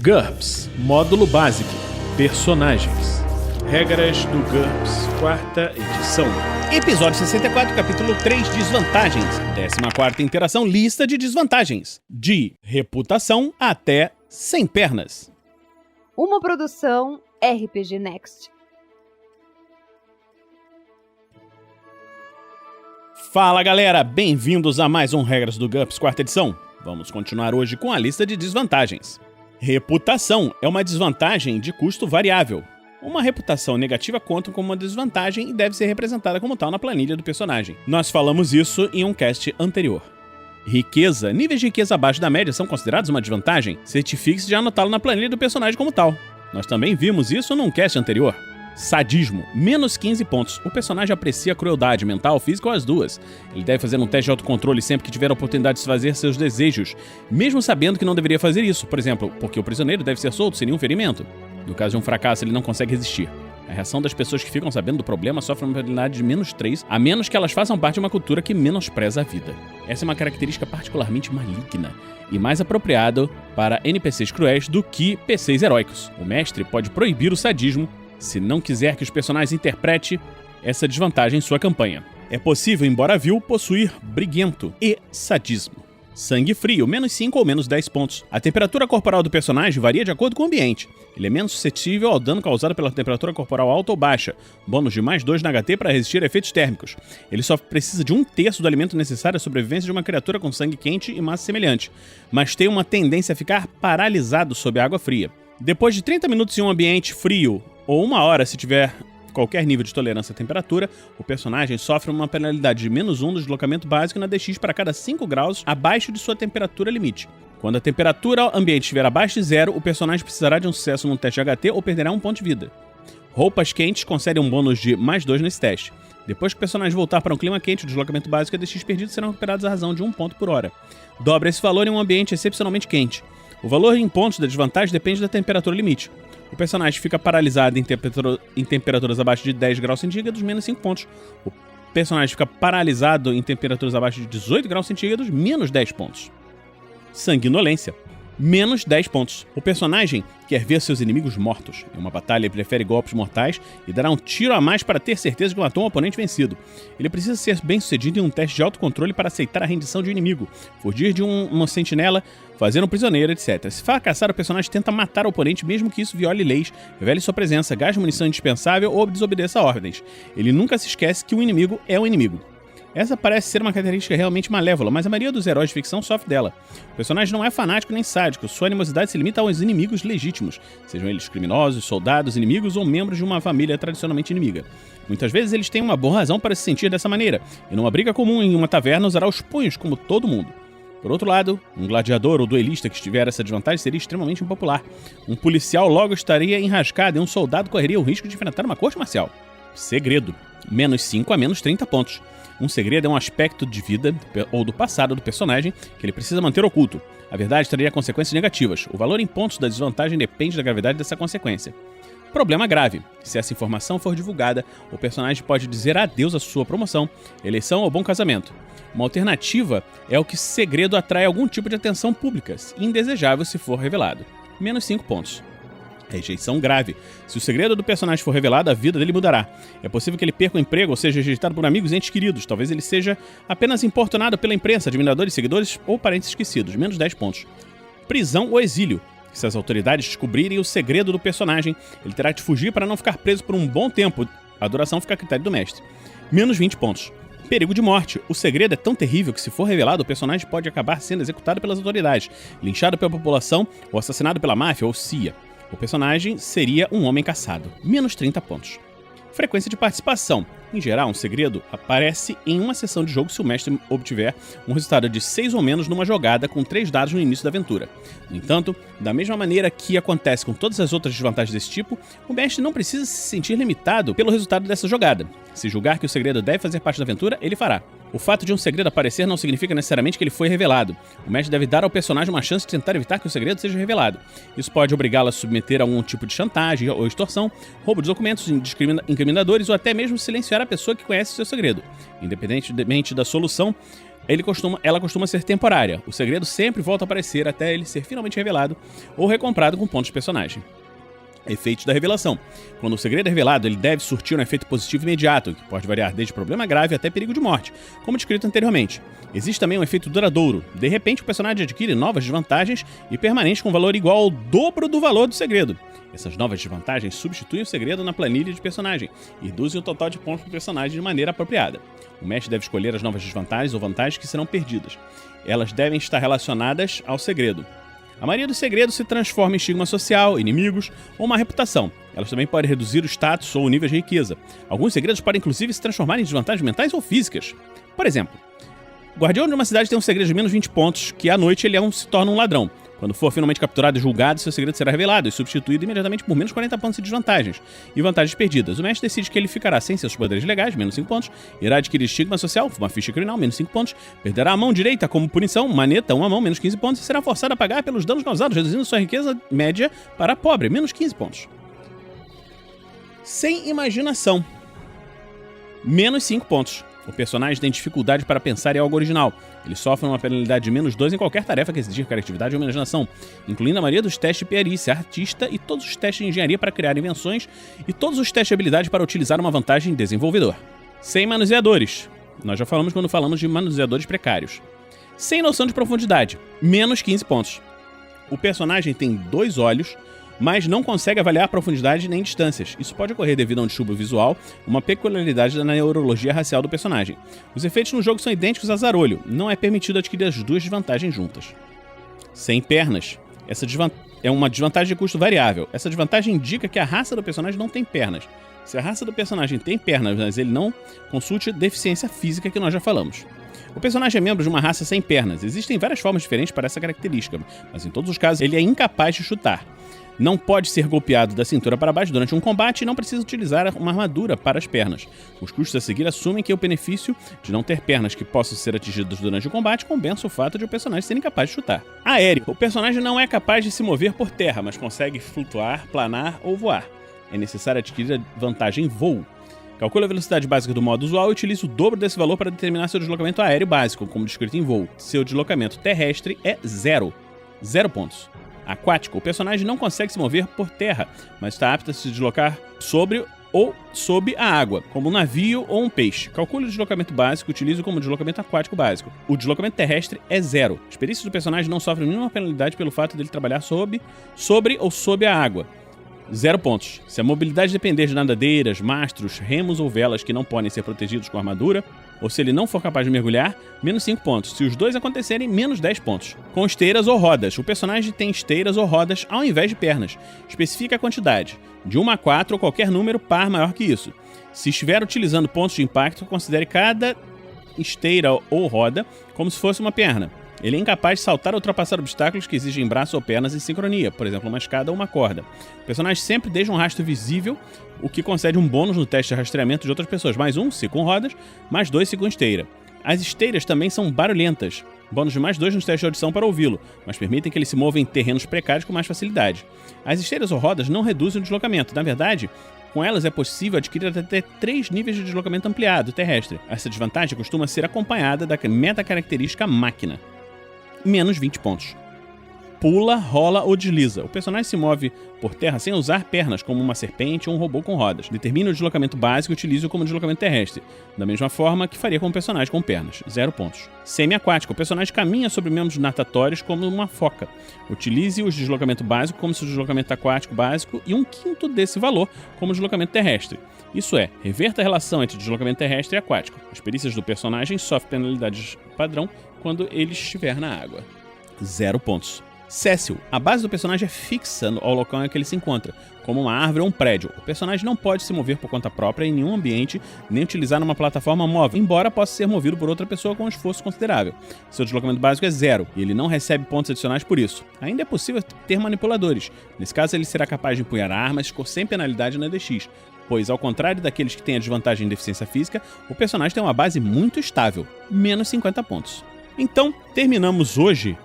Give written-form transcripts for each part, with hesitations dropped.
GURPS, Módulo Básico, Personagens. Regras do GURPS, 4ª edição. Episódio 64, capítulo 3, Desvantagens. 14ª interação, lista de desvantagens. De reputação até sem pernas. Uma produção RPG Next. Fala galera, bem-vindos a mais um Regras do GURPS, 4ª edição. Vamos continuar hoje com a lista de desvantagens. Reputação é uma desvantagem de custo variável. Uma reputação negativa conta como uma desvantagem e deve ser representada como tal na planilha do personagem. Nós falamos isso em um cast anterior. Riqueza. Níveis de riqueza abaixo da média são considerados uma desvantagem? Certifique-se de anotá-lo na planilha do personagem como tal. Nós também vimos isso num cast anterior. Sadismo, menos 15 pontos. O personagem aprecia crueldade, mental, física ou as duas. Ele deve fazer um teste de autocontrole sempre que tiver a oportunidade de fazer seus desejos, mesmo sabendo que não deveria fazer isso, por exemplo, porque o prisioneiro deve ser solto sem nenhum ferimento. No caso de um fracasso, ele não consegue resistir. A reação das pessoas que ficam sabendo do problema sofre uma probabilidade de menos 3, a menos que elas façam parte de uma cultura que menospreza a vida. Essa é uma característica particularmente maligna e mais apropriado para NPCs cruéis do que PCs heróicos. O mestre pode proibir o sadismo se não quiser que os personagens interpretem essa desvantagem em sua campanha. É possível, embora vil, possuir briguento e sadismo. Sangue frio, menos 5 ou menos 10 pontos. A temperatura corporal do personagem varia de acordo com o ambiente. Ele é menos suscetível ao dano causado pela temperatura corporal alta ou baixa. Bônus de mais 2 na HT para resistir a efeitos térmicos. Ele só precisa de 1/3 do alimento necessário à sobrevivência de uma criatura com sangue quente e massa semelhante, mas tem uma tendência a ficar paralisado sob água fria. Depois de 30 minutos em um ambiente frio, ou 1 hora se tiver qualquer nível de tolerância à temperatura, o personagem sofre uma penalidade de menos 1 do deslocamento básico na DX para cada 5 graus abaixo de sua temperatura limite. Quando a temperatura ambiente estiver abaixo de 0, o personagem precisará de um sucesso num teste de HT ou perderá 1 ponto de vida. Roupas quentes concedem um bônus de mais 2 nesse teste. Depois que o personagem voltar para um clima quente, o deslocamento básico e a DX perdido serão recuperados à razão de 1 ponto por hora. Dobra esse valor em um ambiente excepcionalmente quente. O valor em pontos da desvantagem depende da temperatura limite. O personagem fica paralisado em temperaturas abaixo de 10 graus centígrados, menos 5 pontos. O personagem fica paralisado em temperaturas abaixo de 18 graus centígrados, menos 10 pontos. Sanguinolência, menos 10 pontos. O personagem quer ver seus inimigos mortos. Em uma batalha, ele prefere golpes mortais e dará um tiro a mais para ter certeza que matou um oponente vencido. Ele precisa ser bem sucedido em um teste de autocontrole para aceitar a rendição de um inimigo, fugir de uma sentinela, fazer um prisioneiro, etc. Se fracassar, o personagem tenta matar o oponente, mesmo que isso viole leis, revele sua presença, gaste munição indispensável ou desobedeça ordens. Ele nunca se esquece que o inimigo é um inimigo. Essa parece ser uma característica realmente malévola, mas a maioria dos heróis de ficção sofre dela. O personagem não é fanático nem sádico, sua animosidade se limita aos inimigos legítimos, sejam eles criminosos, soldados, inimigos ou membros de uma família tradicionalmente inimiga. Muitas vezes eles têm uma boa razão para se sentir dessa maneira, e numa briga comum em uma taverna usará os punhos como todo mundo. Por outro lado, um gladiador ou duelista que estiver essa desvantagem seria extremamente impopular. Um policial logo estaria enrascado e um soldado correria o risco de enfrentar uma corte marcial. Segredo, menos 5 a menos 30 pontos. Um segredo é um aspecto de vida ou do passado do personagem que ele precisa manter oculto. A verdade traria consequências negativas. O valor em pontos da desvantagem depende da gravidade dessa consequência. Problema grave. Se essa informação for divulgada, o personagem pode dizer adeus à sua promoção, eleição ou bom casamento. Uma alternativa é o que segredo atrai algum tipo de atenção pública, indesejável se for revelado. Menos 5 pontos. Rejeição grave. Se o segredo do personagem for revelado, a vida dele mudará. É possível que ele perca o emprego ou seja rejeitado por amigos e entes queridos. Talvez ele seja apenas importunado pela imprensa, admiradores, seguidores ou parentes esquecidos. Menos 10 pontos. Prisão ou exílio. Se as autoridades descobrirem o segredo do personagem, ele terá de fugir para não ficar preso por um bom tempo. A duração fica a critério do mestre. Menos 20 pontos. Perigo de morte. O segredo é tão terrível que, se for revelado, o personagem pode acabar sendo executado pelas autoridades, linchado pela população ou assassinado pela máfia ou CIA. O personagem seria um homem caçado. Menos 30 pontos. Frequência de participação. Em geral, um segredo aparece em uma sessão de jogo se o mestre obtiver um resultado de 6 ou menos numa jogada com 3 dados no início da aventura. No entanto, da mesma maneira que acontece com todas as outras desvantagens desse tipo, o mestre não precisa se sentir limitado pelo resultado dessa jogada. Se julgar que o segredo deve fazer parte da aventura, ele fará. O fato de um segredo aparecer não significa necessariamente que ele foi revelado. O mestre deve dar ao personagem uma chance de tentar evitar que o segredo seja revelado. Isso pode obrigá-lo a submeter a algum tipo de chantagem ou extorsão, roubo de documentos incriminadores ou até mesmo silenciar a pessoa que conhece o seu segredo. Independentemente da solução, ela costuma ser temporária. O segredo sempre volta a aparecer até ele ser finalmente revelado ou recomprado com pontos de personagem. Efeitos da revelação. Quando o segredo é revelado, ele deve surtir um efeito positivo imediato, que pode variar desde problema grave até perigo de morte, como descrito anteriormente. Existe também um efeito duradouro. De repente, o personagem adquire novas desvantagens e permanentes com valor igual ao dobro do valor do segredo. Essas novas desvantagens substituem o segredo na planilha de personagem e reduzem o total de pontos para o personagem de maneira apropriada. O mestre deve escolher as novas desvantagens ou vantagens que serão perdidas. Elas devem estar relacionadas ao segredo. A maioria dos segredos se transforma em estigma social, inimigos ou uma reputação. Elas também podem reduzir o status ou o nível de riqueza. Alguns segredos podem inclusive se transformar em desvantagens mentais ou físicas. Por exemplo, o guardião de uma cidade tem um segredo de menos 20 pontos, que à noite ele se torna um ladrão. Quando for finalmente capturado e julgado, seu segredo será revelado e substituído imediatamente por menos 40 pontos de desvantagens e vantagens perdidas. O mestre decide que ele ficará sem seus poderes legais, menos 5 pontos, irá adquirir estigma social, uma ficha criminal, menos 5 pontos, perderá a mão direita como punição, maneta, uma mão, menos 15 pontos, e será forçado a pagar pelos danos causados, reduzindo sua riqueza média para pobre, menos 15 pontos. Sem imaginação, menos 5 pontos. O personagem tem dificuldade para pensar em algo original. Ele sofre uma penalidade de menos 2 em qualquer tarefa que exigir criatividade ou imaginação, incluindo a maioria dos testes de perícia, artista e todos os testes de engenharia para criar invenções e todos os testes de habilidade para utilizar uma vantagem desenvolvedor. Sem manuseadores. Nós já falamos quando falamos de manuseadores precários. Sem noção de profundidade. Menos 15 pontos. O personagem tem 2 olhos, mas não consegue avaliar profundidade nem distâncias. Isso pode ocorrer devido a um distúrbio visual, uma peculiaridade da neurologia racial do personagem. Os efeitos no jogo são idênticos a zarolho. Não é permitido adquirir as duas desvantagens juntas. Sem pernas. Essa é uma desvantagem de custo variável. Essa desvantagem indica que a raça do personagem não tem pernas. Se a raça do personagem tem pernas, mas ele não, consulte deficiência física que nós já falamos. O personagem é membro de uma raça sem pernas. Existem várias formas diferentes para essa característica, mas em todos os casos ele é incapaz de chutar. Não pode ser golpeado da cintura para baixo durante um combate e não precisa utilizar uma armadura para as pernas. Os custos a seguir assumem que o benefício de não ter pernas que possam ser atingidas durante o combate compensa o fato de o personagem ser incapaz de chutar. Aéreo. O personagem não é capaz de se mover por terra, mas consegue flutuar, planar ou voar. É necessário adquirir a vantagem voo. Calcule a velocidade básica do modo usual e utilize o dobro desse valor para determinar seu deslocamento aéreo básico, como descrito em voo. Seu deslocamento terrestre é 0. 0 pontos. Aquático. O personagem não consegue se mover por terra, mas está apto a se deslocar sobre ou sob a água, como um navio ou um peixe. Calcule o deslocamento básico e utilize-o como deslocamento aquático básico. O deslocamento terrestre é 0. As perícias do personagem não sofrem nenhuma penalidade pelo fato dele trabalhar sobre ou sob a água. 0 pontos. Se a mobilidade depender de nadadeiras, mastros, remos ou velas que não podem ser protegidos com armadura, ou se ele não for capaz de mergulhar, menos 5 pontos. Se os dois acontecerem, menos 10 pontos. Com esteiras ou rodas. O personagem tem esteiras ou rodas ao invés de pernas. Especifica a quantidade. De 1 a 4 ou qualquer número par maior que isso. Se estiver utilizando pontos de impacto, considere cada esteira ou roda como se fosse uma perna. Ele é incapaz de saltar ou ultrapassar obstáculos que exigem braços ou pernas em sincronia, por exemplo, uma escada ou uma corda. O personagem sempre deixa um rastro visível, o que concede um bônus no teste de rastreamento de outras pessoas, mais 1 se com rodas, mais 2 se com esteira. As esteiras também são barulhentas, bônus de mais 2 nos testes de audição para ouvi-lo, mas permitem que ele se mova em terrenos precários com mais facilidade. As esteiras ou rodas não reduzem o deslocamento, na verdade, com elas é possível adquirir até 3 níveis de deslocamento ampliado terrestre. Essa desvantagem costuma ser acompanhada da meta-característica máquina. Menos 20 pontos. Pula, rola ou desliza. O personagem se move por terra sem usar pernas, como uma serpente ou um robô com rodas. Determine o deslocamento básico e utilize-o como deslocamento terrestre, da mesma forma que faria com um personagem com pernas. 0 pontos. Semi-aquático. O personagem caminha sobre membros natatórios como uma foca. Utilize o deslocamento básico como seu deslocamento aquático básico e 1/5 desse valor como deslocamento terrestre. Isso é, reverta a relação entre deslocamento terrestre e aquático. As perícias do personagem sofrem penalidades padrão quando ele estiver na água. 0 pontos. Cécil. A base do personagem é fixa ao local em que ele se encontra, como uma árvore ou um prédio. O personagem não pode se mover por conta própria em nenhum ambiente, nem utilizar uma plataforma móvel, embora possa ser movido por outra pessoa com um esforço considerável. Seu deslocamento básico é 0, e ele não recebe pontos adicionais por isso. Ainda é possível ter manipuladores. Nesse caso, ele será capaz de empunhar armas sem penalidade na DX, pois, ao contrário daqueles que têm a desvantagem em deficiência física, o personagem tem uma base muito estável, menos 50 pontos. Então, terminamos hoje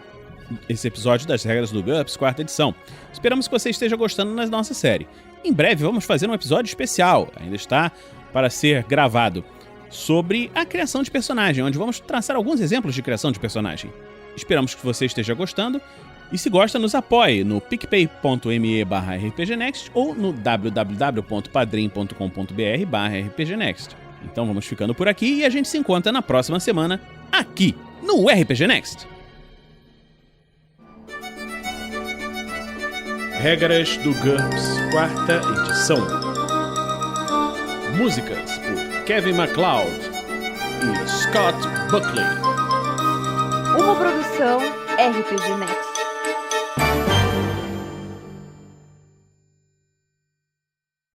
esse episódio das regras do GURPS, 4ª edição. Esperamos que você esteja gostando da nossa série. Em breve vamos fazer um episódio especial, ainda está para ser gravado, sobre a criação de personagem, onde vamos traçar alguns exemplos de criação de personagem. Esperamos que você esteja gostando. E se gosta, nos apoie no picpay.me/rpgnext ou no www.padrim.com.br/rpgnext. Então vamos ficando por aqui e a gente se encontra na próxima semana, aqui no RPG Next. Regras do GURPS, 4ª edição. Músicas por Kevin MacLeod e Scott Buckley. Uma produção RPG Next.